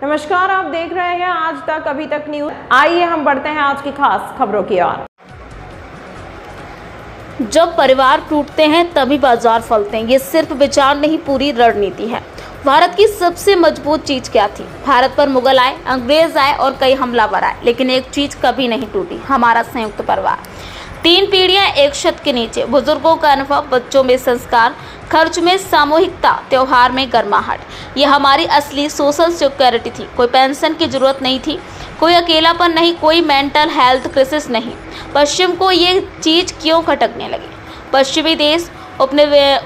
नमस्कार, आप देख रहे हैं आज तक अभी तक न्यूज। आइए हम बढ़ते हैं आज की खास खबरों की ओर। जब परिवार टूटते हैं तभी बाजार फलते हैं, ये सिर्फ विचार नहीं, पूरी रणनीति है। भारत की सबसे मजबूत चीज क्या थी? भारत पर मुगल आए, अंग्रेज आए और कई हमलावर आए, लेकिन एक चीज कभी नहीं टूटी, हमारा संयुक्त परिवार। 3 पीढ़ियां एक छत के नीचे, बुजुर्गों का अनुभव, बच्चों में संस्कार, खर्च में सामूहिकता, त्योहार में गर्माहट। ये हमारी असली सोशल सिक्योरिटी थी। कोई पेंशन की जरूरत नहीं थी, कोई अकेलापन नहीं, कोई मेंटल हेल्थ क्राइसिस नहीं। पश्चिम को ये चीज क्यों खटकने लगी? पश्चिमी देश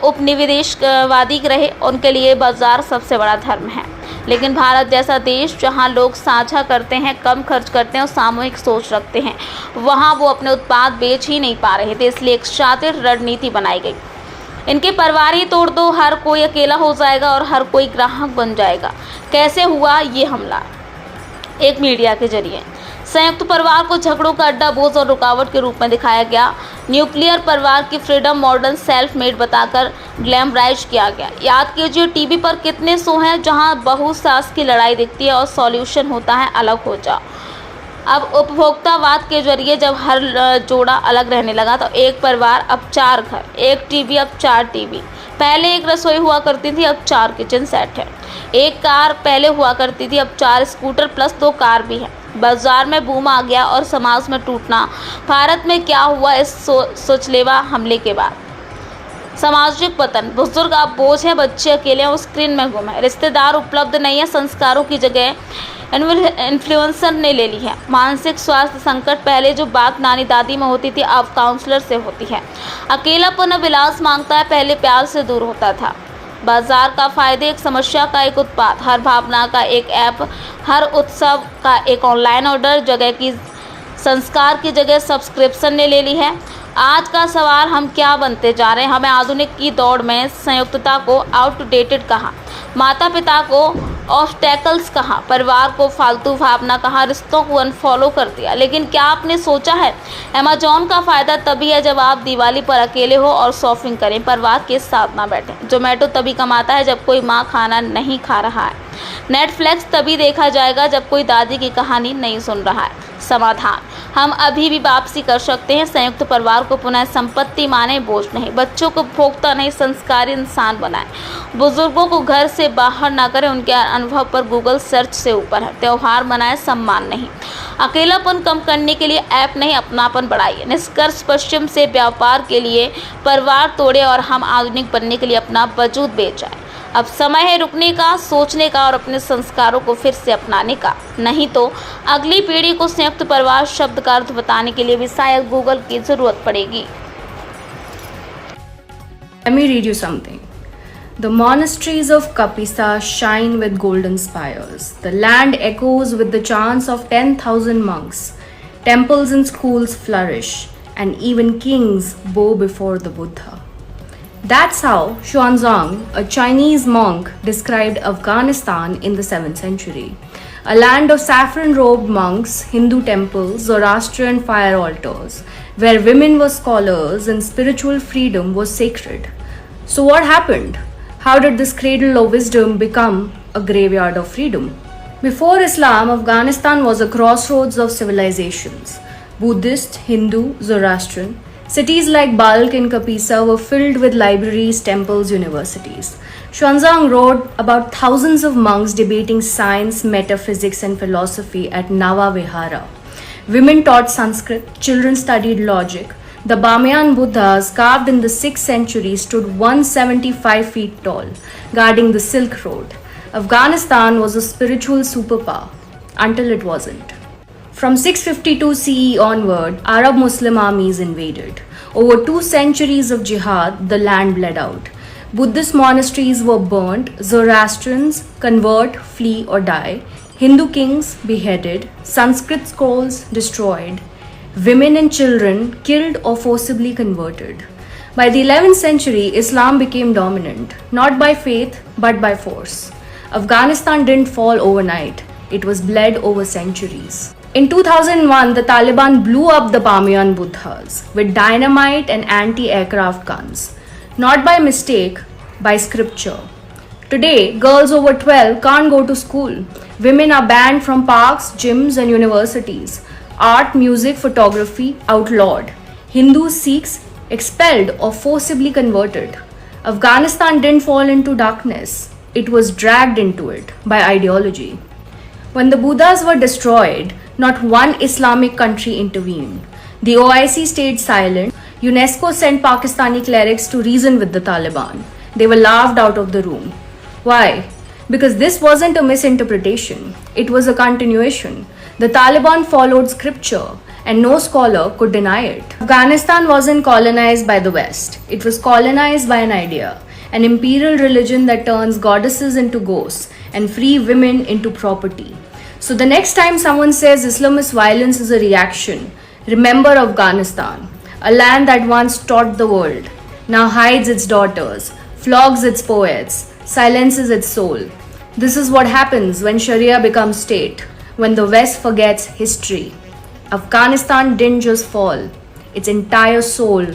उपनिवेशवादी रहे, उनके लिए बाजार सबसे बड़ा धर्म है। लेकिन भारत जैसा देश जहां लोग साझा करते हैं, कम खर्च करते हैं और सामूहिक सोच रखते हैं, वहां वो अपने उत्पाद बेच ही नहीं पा रहे थे। इसलिए एक शातिर रणनीति बनाई गई। इनके परिवार ही तोड़ दो, हर कोई अकेला हो जाएगा और हर कोई ग्राहक बन जाएगा। कैसे हुआ ये हमला? एक मीडिया के जरिए संयुक्त परिवार को झगड़ों का अड्डा, बोझ और रुकावट के रूप में दिखाया गया। न्यूक्लियर परिवार की फ्रीडम मॉडर्न सेल्फ मेड बताकर ग्लैमराइज किया गया। याद कीजिए, टीवी पर कितने शो हैं जहां बहू सास की लड़ाई दिखती है और सॉल्यूशन होता है अलग हो जाओ। अब उपभोक्तावाद के जरिए जब हर जोड़ा अलग रहने लगा तो एक परिवार अब 4 घर, एक टीवी अब 4 टीवी। पहले एक रसोई हुआ करती थी, अब 4 किचन सेट है। एक कार पहले हुआ करती थी, अब 4 स्कूटर प्लस 2 कार भी है। बाजार में बूम आ गया और समाज में टूटना। भारत में क्या हुआ इस सोचलेवा हमले के बाद? सामाजिक पतन। बुजुर्ग अब बोझ हैं, बच्चे अकेले हैं, स्क्रीन में गुम है, रिश्तेदार उपलब्ध नहीं है, संस्कारों की जगह इन्फ्लुएंसर ने ले ली है। मानसिक स्वास्थ्य संकट। पहले जो बात नानी दादी में होती थी अब काउंसलर से होती है। अकेलापन अब इलाज मांगता है, पहले प्यार से दूर होता था। बाजार का फायदे। एक समस्या का एक उत्पाद, हर भावना का एक ऐप, हर उत्सव का एक ऑनलाइन ऑर्डर। जगह की संस्कार की जगह सब्सक्रिप्शन ने ले ली है। आज का सवाल, हम क्या बनते जा रहे हैं? हमें आधुनिक की दौड़ में संयुक्तता को आउटडेटेड कहा, माता पिता को ऑब्स्टैकल्स कहा, परिवार को फालतू भावना कहा, रिश्तों को अनफॉलो कर दिया। लेकिन क्या आपने सोचा है, अमेजॉन का फ़ायदा तभी है जब आप दिवाली पर अकेले हो और शॉपिंग करें, परिवार के साथ ना बैठें। जोमेटो तभी कमाता है जब कोई माँ खाना नहीं खा रहा है। नेटफ्लिक्स तभी देखा जाएगा जब कोई दादी की कहानी नहीं सुन रहा है। समाधान, हम अभी भी वापसी कर सकते हैं। संयुक्त परिवार को पुनः संपत्ति माने, बोझ नहीं। बच्चों को भोक्ता नहीं, संस्कारी इंसान बनाएं। बुजुर्गों को घर से बाहर ना करें, उनके अनुभव पर गूगल सर्च से ऊपर है। त्योहार मनाएं, सम्मान नहीं। अकेलापन कम करने के लिए ऐप नहीं, अपनापन बढ़ाइए। निष्कर्ष, पश्चिम से व्यापार के लिए परिवार तोड़े और हम आधुनिक बनने के लिए अपना वजूद बेच जाए। अब समय है रुकने का, सोचने का और अपने संस्कारों को फिर से अपनाने का। नहीं तो अगली पीढ़ी को संयुक्त परिवार शब्द का अर्थ बताने के लिए भी शायद गूगल की जरूरत पड़ेगी। Let me read you something. The monasteries of Kapisa shine with golden spires. The land echoes with the chants of 10,000 monks. Temples and schools flourish, and even kings bow before the Buddha. That's how Xuanzang, a Chinese monk, described Afghanistan in the 7th century. A land of saffron-robed monks, Hindu temples, Zoroastrian fire altars, where women were scholars and spiritual freedom was sacred. So what happened? How did this cradle of wisdom become a graveyard of freedom? Before Islam, Afghanistan was a crossroads of civilizations. Buddhist, Hindu, Zoroastrian. Cities like Balkh and Kapisa were filled with libraries, temples, universities. Xuanzang wrote about thousands of monks debating science, metaphysics, and philosophy at Nava Vihara. Women taught Sanskrit, children studied logic. The Bamyan Buddhas, carved in the 6th century, stood 175 feet tall, guarding the Silk Road. Afghanistan was a spiritual superpower until it wasn't. From 652 CE onward, Arab Muslim armies invaded. Over 2 centuries of jihad, the land bled out. Buddhist monasteries were burnt, Zoroastrians convert, flee or die, Hindu kings beheaded, Sanskrit scrolls destroyed, women and children killed or forcibly converted. By the 11th century, Islam became dominant, not by faith but by force. Afghanistan didn't fall overnight, it was bled over centuries. In 2001, the Taliban blew up the Bamyan Buddhas with dynamite and anti-aircraft guns. Not by mistake, by scripture. Today, girls over 12 can't go to school. Women are banned from parks, gyms, and universities. Art, music, photography outlawed. Hindus, Sikhs expelled or forcibly converted. Afghanistan didn't fall into darkness, it was dragged into it by ideology. When the Buddhas were destroyed, not one Islamic country intervened. The OIC stayed silent. UNESCO sent Pakistani clerics to reason with the Taliban. They were laughed out of the room. Why? Because this wasn't a misinterpretation, it was a continuation. The Taliban followed scripture, and no scholar could deny it. Afghanistan wasn't colonized by the West, it was colonized by an idea, an imperial religion that turns goddesses into ghosts and free women into property. So the next time someone says Islamist violence is a reaction, remember Afghanistan, a land that once taught the world, now hides its daughters, flogs its poets, silences its soul. This is what happens when Sharia becomes state, when the West forgets history. Afghanistan didn't just fall, its entire soul